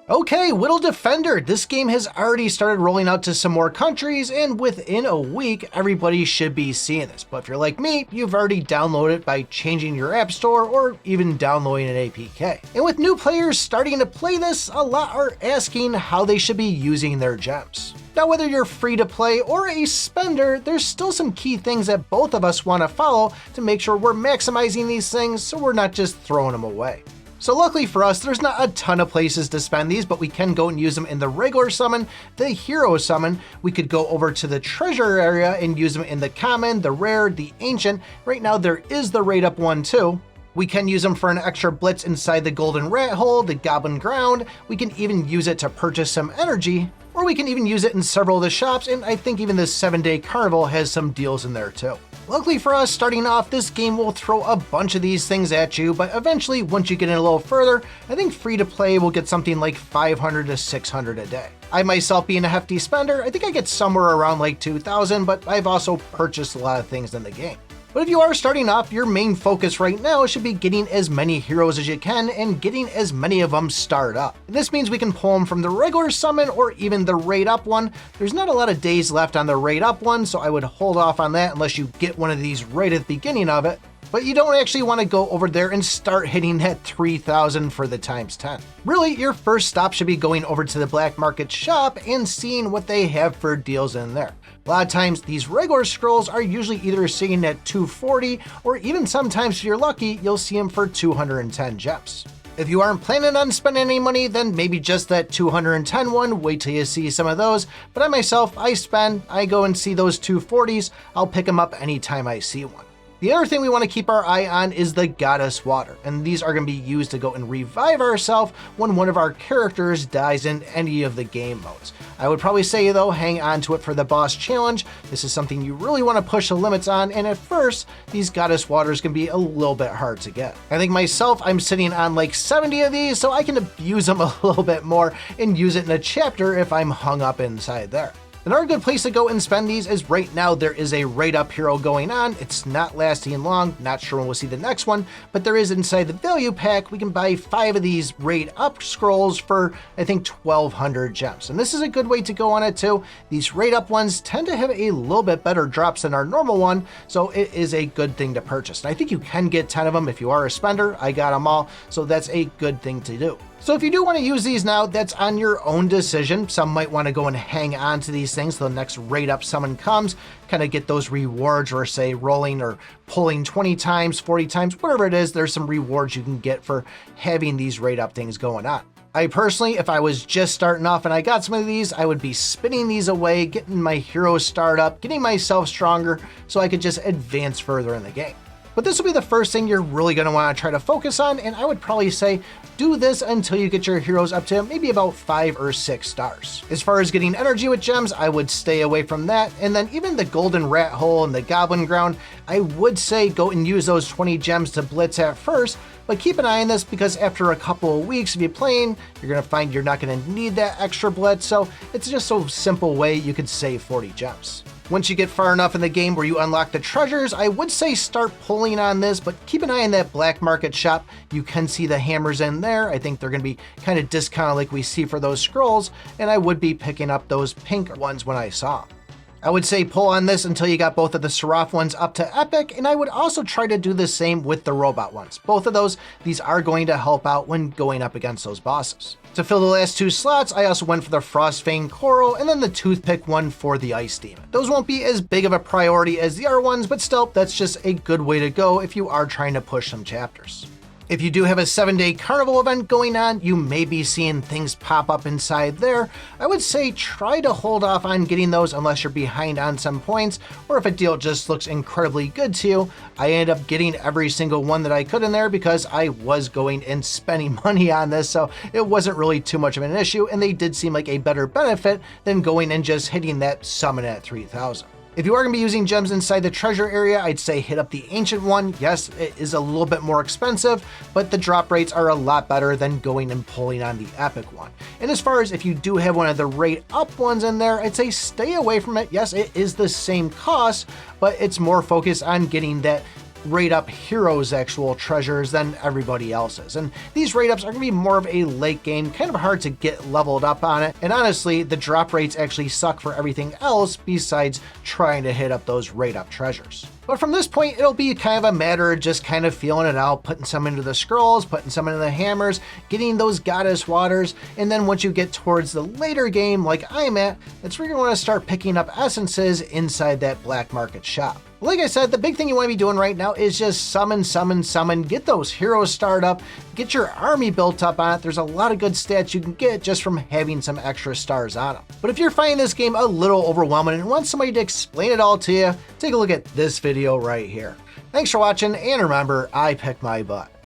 Okay, Wittle Defender. This game has already started rolling out to some more countries, and within a week, everybody should be seeing this. But if you're like me, you've already downloaded it by changing your app store or even downloading an APK. And with new players starting to play this, a lot are asking how they should be using their gems. Now, whether you're free to play or a spender, there's still some key things that both of us want to follow to make sure we're maximizing these things so we're not just throwing them away. So luckily for us, there's not a ton of places to spend these, but we can go and use them in the regular summon, the hero summon. We could go over to the treasure area and use them in the common, the rare, the ancient. Right now there is the rate up one too. We can use them for an extra blitz inside the golden rat hole, the goblin ground. We can even use it to purchase some energy, or we can even use it in several of the shops, and I think even the 7-day carnival has some deals in there too. Luckily for us, starting off, this game will throw a bunch of these things at you, but eventually, once you get in a little further, I think free to play will get something like 500 to 600 a day. I myself being a hefty spender, I think I get somewhere around like 2,000, but I've also purchased a lot of things in the game. But if you are starting off, your main focus right now should be getting as many heroes as you can and getting as many of them started up. And this means we can pull them from the regular summon or even the rate up one. There's not a lot of days left on the rate up one, so I would hold off on that unless you get one of these right at the beginning of it. But you don't actually want to go over there and start hitting that 3,000 for the times 10. Really, your first stop should be going over to the black market shop and seeing what they have for deals in there. A lot of times, these regular scrolls are usually either sitting at 240, or even sometimes if you're lucky, you'll see them for 210 gems. If you aren't planning on spending any money, then maybe just that 210 one, wait till you see some of those. But I myself, I go and see those 240s, I'll pick them up anytime I see one. The other thing we want to keep our eye on is the Goddess Water, and these are going to be used to go and revive ourselves when one of our characters dies in any of the game modes. I would probably say though, hang on to it for the boss challenge. This is something you really want to push the limits on, and at first, these Goddess Waters can be a little bit hard to get. I think myself, I'm sitting on like 70 of these, so I can abuse them a little bit more and use it in a chapter if I'm hung up inside there. Another good place to go and spend these is right now there is a rate up hero going on. It's not lasting long, not sure when we'll see the next one, but there is inside the value pack, we can buy 5 of these rate up scrolls for I think 1,200 gems. And this is a good way to go on it too. These rate up ones tend to have a little bit better drops than our normal one, so it is a good thing to purchase. And I think you can get 10 of them if you are a spender. I got them all, so that's a good thing to do. So if you do want to use these now, that's on your own decision. Some might want to go and hang on to these things till the next rate up summon comes, kind of get those rewards, or say rolling or pulling 20 times, 40 times, whatever it is, there's some rewards you can get for having these rate up things going on. I personally, if I was just starting off and I got some of these, I would be spinning these away, getting my hero start up, getting myself stronger so I could just advance further in the game. But this will be the first thing you're really going to want to try to focus on, and I would probably say do this until you get your heroes up to maybe about 5 or 6 stars. As far as getting energy with gems, I would stay away from that, and then even the golden rat hole and the goblin ground, I would say go and use those 20 gems to blitz at first, but keep an eye on this because after a couple of weeks of you playing, you're going to find you're not going to need that extra blitz, so it's just a simple way you could save 40 gems. Once you get far enough in the game where you unlock the treasures, I would say start pulling on this, but keep an eye on that black market shop. You can see the hammers in there. I think they're going to be kind of discounted like we see for those scrolls, and I would be picking up those pink ones when I saw them. I would say pull on this until you got both of the Seraph ones up to epic, and I would also try to do the same with the robot ones. Both of those, these are going to help out when going up against those bosses. To fill the last 2 slots, I also went for the Frostfang Coral and then the Toothpick one for the Ice Demon. Those won't be as big of a priority as the other ones, but still, that's just a good way to go if you are trying to push some chapters. If you do have a 7-day carnival event going on, you may be seeing things pop up inside there. I would say try to hold off on getting those unless you're behind on some points, or if a deal just looks incredibly good to you. I ended up getting every single one that I could in there because I was going and spending money on this, so it wasn't really too much of an issue, and they did seem like a better benefit than going and just hitting that summon at 3,000. If you are going to be using gems inside the treasure area, I'd say hit up the ancient one. Yes, it is a little bit more expensive, but the drop rates are a lot better than going and pulling on the epic one. And as far as if you do have one of the rate up ones in there, I'd say stay away from it. Yes, it is the same cost, but it's more focused on getting that rate up heroes' actual treasures than everybody else's. And these rate ups are going to be more of a late game, kind of hard to get leveled up on it. And honestly, the drop rates actually suck for everything else besides trying to hit up those rate up treasures. But from this point, it'll be kind of a matter of just kind of feeling it out, putting some into the scrolls, putting some into the hammers, getting those goddess waters, and then once you get towards the later game like I'm at, that's where you're going to start picking up essences inside that black market shop. Like I said, the big thing you want to be doing right now is just summon, summon, summon, get those heroes started up, get your army built up on it. There's a lot of good stats you can get just from having some extra stars on them. But if you're finding this game a little overwhelming and want somebody to explain it all to you, take a look at this video right here. Thanks for watching, and remember, I pick my butt.